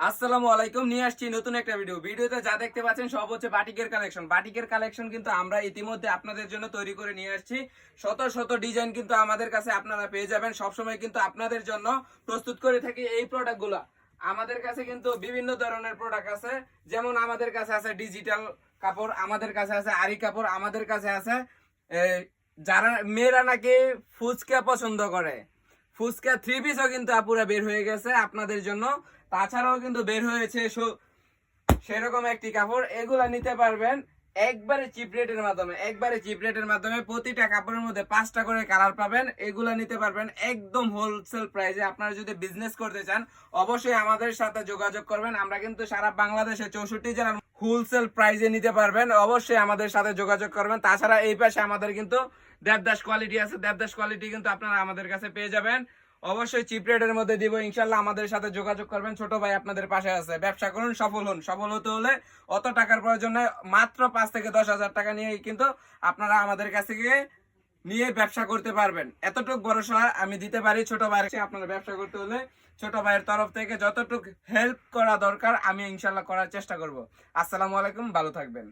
আসসালামু আলাইকুম, নিয়ে আসছি নতুন একটা ভিডিওতে যা দেখতে পাচ্ছেন সব হচ্ছে বাটিকের কালেকশন কিন্তু আমরা ইতিমধ্যে আপনাদের জন্য তৈরি করে নিয়ে আসছি। শত শত ডিজাইন কিন্তু আমাদের কাছে আপনারা পেয়ে যাবেন। সবসময় কিন্তু আপনাদের জন্য প্রস্তুত করে থাকি এই প্রোডাক্টগুলো। আমাদের কাছে কিন্তু বিভিন্ন ধরনের প্রোডাক্ট আছে, যেমন আমাদের কাছে আছে ডিজিটাল কাপড়, আমাদের কাছে আছে আরি কাপড়, আমাদের কাছে আছে যারা মেয়েরা নাকি ফুচকা পছন্দ করে, ফুচকা থ্রি পিসও কিন্তু আপুরা বের হয়ে গেছে আপনাদের জন্য। তাছাড়াও কিন্তু বের হয়েছে সেরকম একটি কাপড়, এগুলা নিতে পারবেন একবারে চিপ রেটের মাধ্যমে প্রতিটা কাপড়ের মধ্যে 5টা করে কালার পাবেন। এগুলা নিতে পারবেন একদম হোলসেল প্রাইসে। আপনারা যদি বিজনেস করতে চান অবশ্যই আমাদের সাথে যোগাযোগ করবেন। আমরা কিন্তু সারা বাংলাদেশে 64 জেলার হোলসেল প্রাইসে নিতে পারবেন, অবশ্যই আমাদের সাথে যোগাযোগ করবেন। তাছাড়া এই পাশে আমাদের কিন্তু দেবদাস কোয়ালিটি আছে, দেবদাস কোয়ালিটি কিন্তু আপনারা আমাদের কাছে পেয়ে যাবেন। অবশ্যই চিপ রেটের মধ্যে দিব ইনশাল্লাহ। আমাদের সাথে যোগাযোগ করবেন, ছোট ভাই আপনাদের পাশে আছে। ব্যবসা করুন, সফল হন। সফল হতে হলে অত টাকার প্রয়োজন নয়, মাত্র 5 থেকে 10,000 টাকা নিয়ে কিন্তু আপনারা আমাদের কাছ থেকে নিয়ে ব্যবসা করতে পারবেন। এতটুকু ভরসা আমি দিতে পারি ছোট ভাইয়ের। আপনারা ব্যবসা করতে হলে ছোট ভাইয়ের তরফ থেকে যতটুকু হেল্প করা দরকার আমি ইনশাল্লাহ করার চেষ্টা করব। আসসালামু আলাইকুম, ভালো থাকবেন।